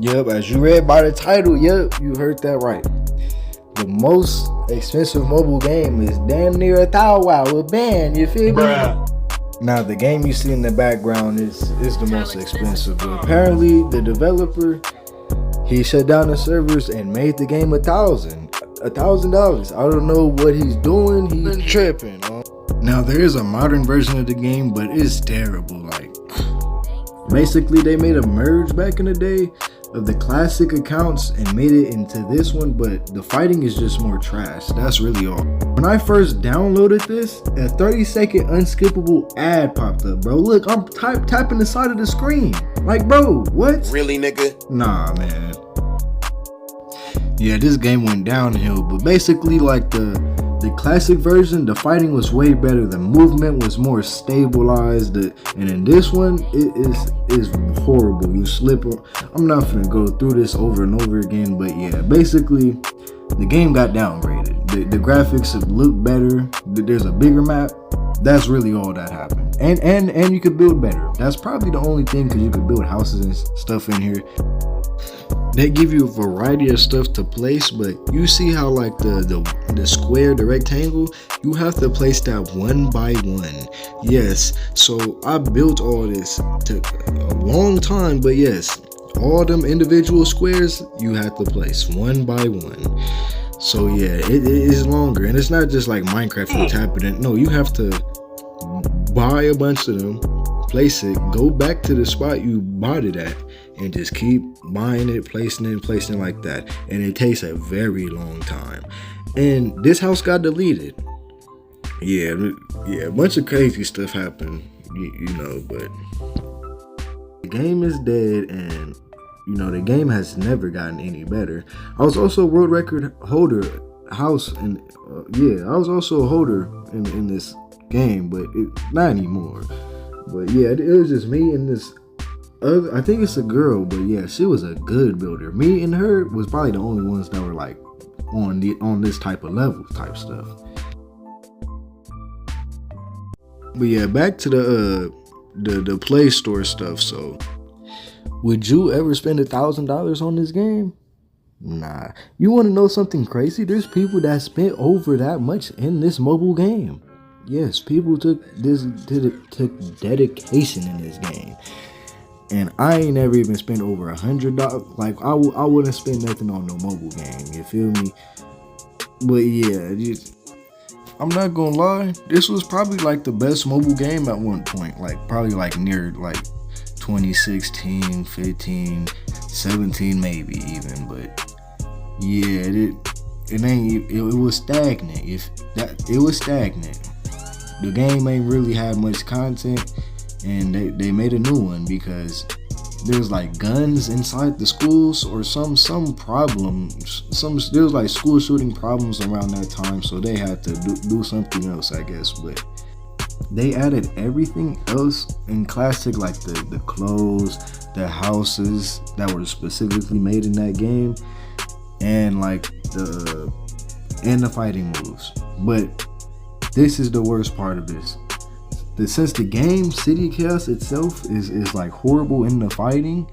Yep, as you read by the title, yep, you heard that right. The most expensive mobile game is damn near a Thou Wow with ban, you feel me? Now the game you see in the background is the most expensive, but apparently the developer, he shut down the servers and made the game $1,000. I don't know what he's doing. He's tripping. Now there is a modern version of the game, but it's terrible. Like basically they made a merge back in the day of the classic accounts and made it into this one, but the fighting is just more trash. That's really all. When I first downloaded this, a 30-second unskippable ad popped up, bro. Look, I'm tapping the side of the screen. Like, bro, what? Really, nigga? Nah, man. Yeah, this game went downhill, but basically like the classic version, the fighting was way better. The movement was more stabilized, and in this one, it is horrible. You slip. I'm not gonna go through this over and over again, but yeah, basically, the game got downgraded. The graphics look better. There's a bigger map. That's really all that happened. And you could build better. That's probably the only thing, because you could build houses and stuff in here. They give you a variety of stuff to place, but you see how like the square, the rectangle, you have to place that one by one. Yes, so I built all this, took a long time, but yes, all them individual squares you have to place one by one. So yeah, it is longer, and it's not just like Minecraft you tap it in. No, you have to buy a bunch of them, place it, go back to the spot you bought it at, and just keep buying it, placing it like that. And it takes a very long time. And this house got deleted. Yeah, a bunch of crazy stuff happened, you know, but the game is dead, and you know, the game has never gotten any better. I was also a world record holder in this game, but not anymore. But yeah, it was just me and this I think it's a girl, but yeah, she was a good builder. Me and her was probably the only ones that were like on this type of level type stuff. But yeah, back to the Play Store stuff. So, would you ever spend $1,000 on this game? Nah. You want to know something crazy? There's people that spent over that much in this mobile game. Yes, people took dedication in this game. And I ain't never even spent over $100. Like I wouldn't spend nothing on no mobile game. You feel me? But yeah, I'm not gonna lie. This was probably like the best mobile game at one point. Like probably like near like 2016, 15, 17 maybe even. But yeah, it was stagnant. It was stagnant. The game ain't really had much content. And they made a new one because there's like guns inside the schools or some problems. There was like school shooting problems around that time, so they had to do something else, I guess. But they added everything else in classic, like the clothes, the houses that were specifically made in that game, and like the fighting moves. But this is the worst part of this. Since the game City Chaos itself is like horrible in the fighting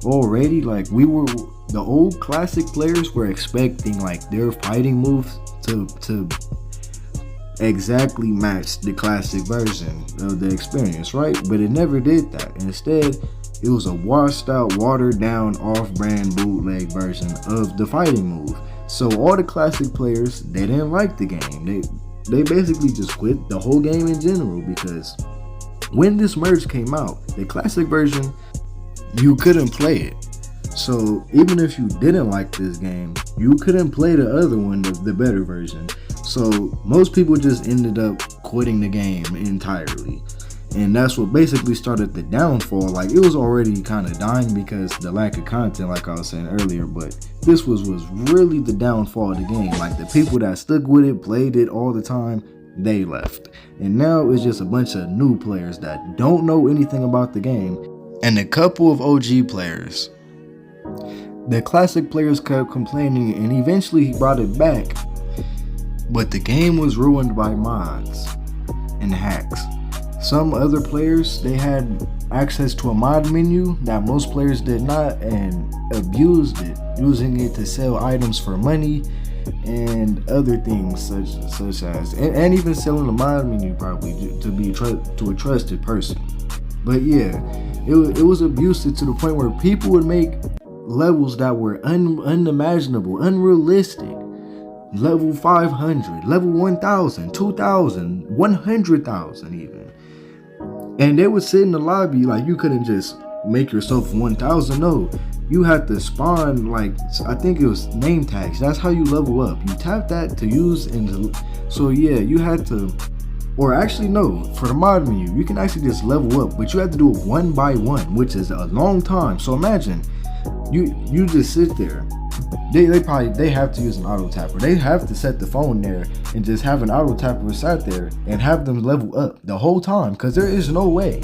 already, like the old classic players were expecting like their fighting moves to exactly match the classic version of the experience, right? But it never did that. Instead, it was a washed out, watered down, off-brand bootleg version of the fighting move. So all the classic players, they didn't like the game. They basically just quit the whole game in general, because when this merge came out, the classic version, you couldn't play it. So even if you didn't like this game, you couldn't play the other one, the better version. So most people just ended up quitting the game entirely. And that's what basically started the downfall. Like it was already kind of dying because the lack of content, like I was saying earlier, but this was really the downfall of the game. Like the people that stuck with it, played it all the time, they left. And now it's just a bunch of new players that don't know anything about the game, and a couple of OG players. The classic players kept complaining, and eventually he brought it back, but the game was ruined by mods and hacks. some other players, they had access to a mod menu that most players did not, and abused it, using it to sell items for money and other things such as and even selling the mod menu probably to a trusted person. But yeah, it was abusive to the point where people would make levels that were unimaginable, unrealistic. Level 500, level 1000, 2000, 100,000 even. And they would sit in the lobby, like, you couldn't just make yourself 1000. No, you had to spawn, like, I think it was name tags. That's how you level up. You tap that to use, and so yeah, you had to, or actually no, for the mod menu, you can actually just level up, but you have to do it one by one, which is a long time. So imagine, you just sit there. They have to use an auto tapper. They have to set the phone there and just have an auto tapper sat there and have them level up the whole time, because there is no way.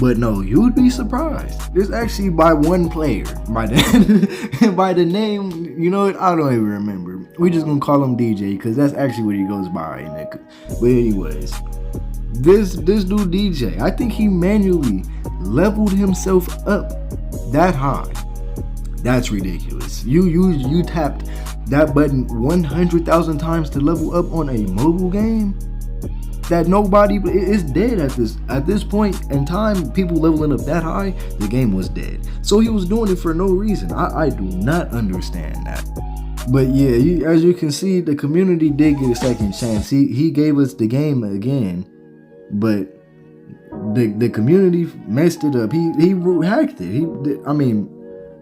But no, you would be surprised. There's actually by one player, by the name, you know what? I don't even remember. We just gonna call him DJ because that's actually what he goes by. But anyways, this dude DJ, I think he manually leveled himself up that high. That's ridiculous. You tapped that button 100,000 times to level up on a mobile game that nobody is dead at this point in time. People leveling up that high, the game was dead. So he was doing it for no reason. I do not understand that. But yeah, as you can see, the community did get a second chance. He gave us the game again, but the community messed it up. He hacked it.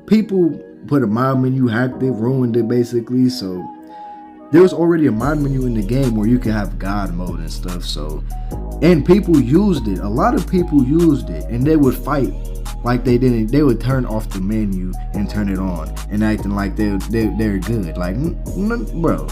People put a mod menu, hacked it, ruined it basically. So there was already a mod menu in the game where you could have God mode and stuff. So, and people used it. A lot of people used it, and they would fight like they didn't. They would turn off the menu and turn it on, and acting like they're good. Like, bro,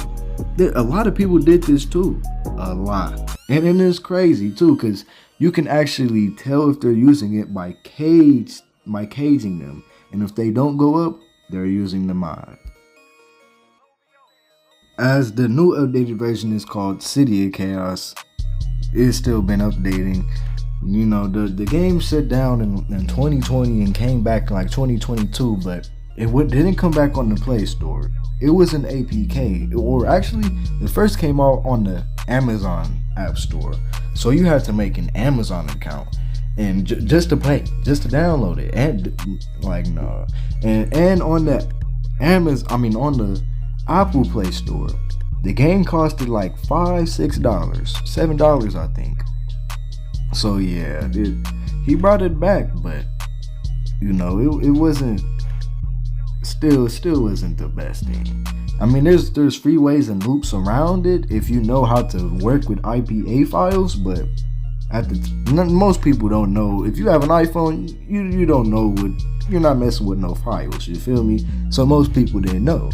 a lot of people did this too. A lot, and it's crazy too, because you can actually tell if they're using it by caging them. And if they don't go up, they're using the mod. As the new updated version is called City of Chaos, it's still been updating. You know, the game shut down in 2020 and came back in like 2022, but it didn't come back on the Play Store. It was an APK, or actually, it first came out on the Amazon App Store. So you had to make an Amazon account. And just to play, just to download it, and like no, and on the on the Apple Play Store, the game costed like $5, $6, $7, I think. So yeah, he brought it back, but you know, it wasn't, still wasn't the best thing. I mean, there's free ways and loops around it if you know how to work with IPA files, but most people don't know. If you have an iPhone, you don't know you're not messing with no files, you feel me? So most people didn't know.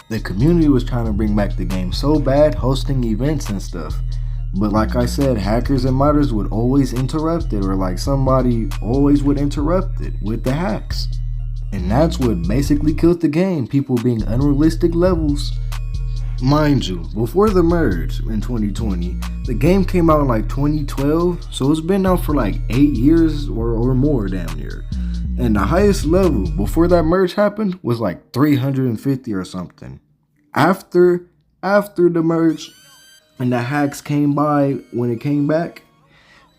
The community was trying to bring back the game so bad, hosting events and stuff. But like I said, hackers and modders would always interrupt it, or like somebody always would interrupt it with the hacks. And that's what basically killed the game, people being unrealistic levels. Mind you, before the merge in 2020, the game came out in like 2012, so it's been out for like 8 years or more damn near. And the highest level before that merge happened was like 350 or something. After the merge and the hacks came by, when it came back,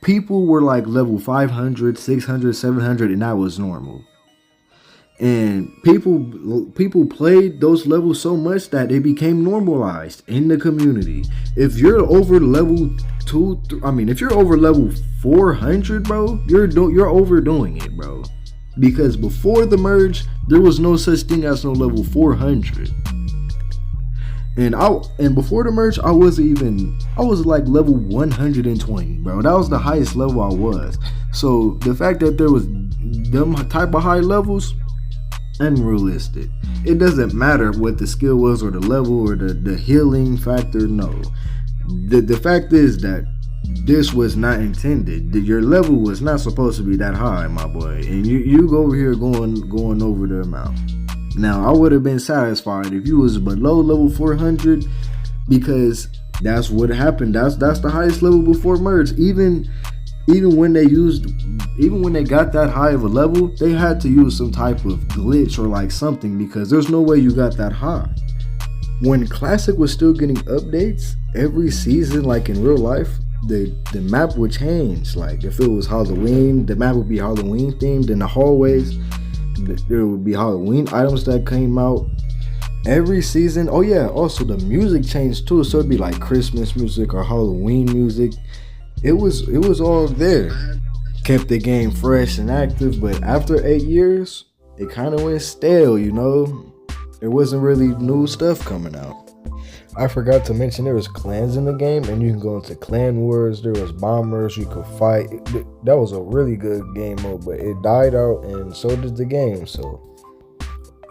people were like level 500, 600, 700, and that was normal. And people played those levels so much that they became normalized in the community. If you're over level if you're over level 400, bro, you're overdoing it, bro. Because before the merge, there was no such thing as no level 400. And before the merge, I was like level 120, bro. That was the highest level I was. So the fact that there was them type of high levels, unrealistic. It doesn't matter what the skill was or the level or the healing factor. No, the fact is that this was not intended. Your level was not supposed to be that high, my boy, and you go over here going over the amount. Now I would have been satisfied if you was below level 400, because That's what happened. That's the highest level before merge. Even when they got that high of a level, they had to use some type of glitch or like something, because there's no way you got that high. When Classic was still getting updates every season, like in real life, the map would change. Like if it was Halloween, the map would be Halloween themed. In the hallways, there would be Halloween items that came out every season. Oh yeah, also the music changed too, so it'd be like Christmas music or Halloween music. It was all there. Kept the game fresh and active, but after 8 years, it kind of went stale, you know? There wasn't really new stuff coming out. I forgot to mention there was clans in the game, and you can go into clan wars. There was bombers you could fight. That was a really good game mode, but it died out, and so did the game. So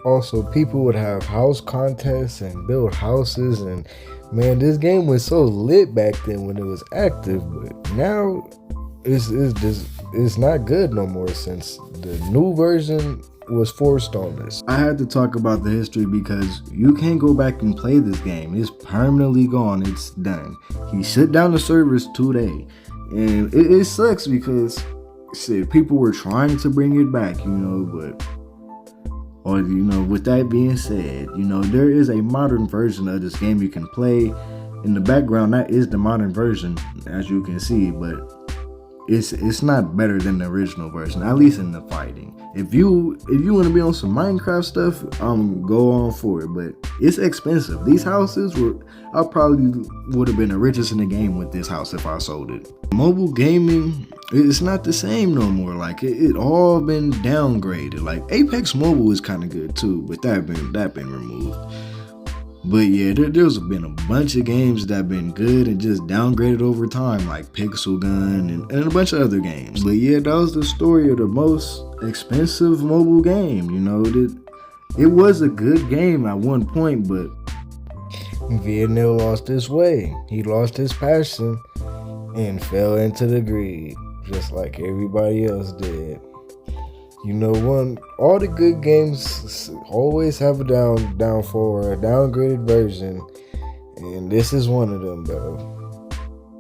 also people would have house contests and build houses, and man, this game was so lit back then when it was active, but now it's not good no more since the new version was forced on this. I had to talk about the history because you can't go back and play this game. It's permanently gone. It's done. He shut down the servers today, and it sucks because shit, people were trying to bring it back, you know, but. Or, you know, with that being said, you know, there is a modern version of this game you can play. In the background, that is the modern version, as you can see, but it's not better than the original version, at least in the fighting. If you want to be on some Minecraft stuff, go on for it, but it's expensive. These houses I probably would have been the richest in the game with this house if I sold it. Mobile gaming, it's not the same no more. Like it all been downgraded. Like Apex Mobile is kind of good too, but that been removed. But yeah, there's been a bunch of games that have been good and just downgraded over time, like Pixel Gun and a bunch of other games. But yeah, that was the story of the most expensive mobile game. You know, it was a good game at one point, but Villanelle lost his way. He lost his passion and fell into the greed, just like everybody else did. You know, all the good games always have a downfall or a downgraded version, and this is one of them, though.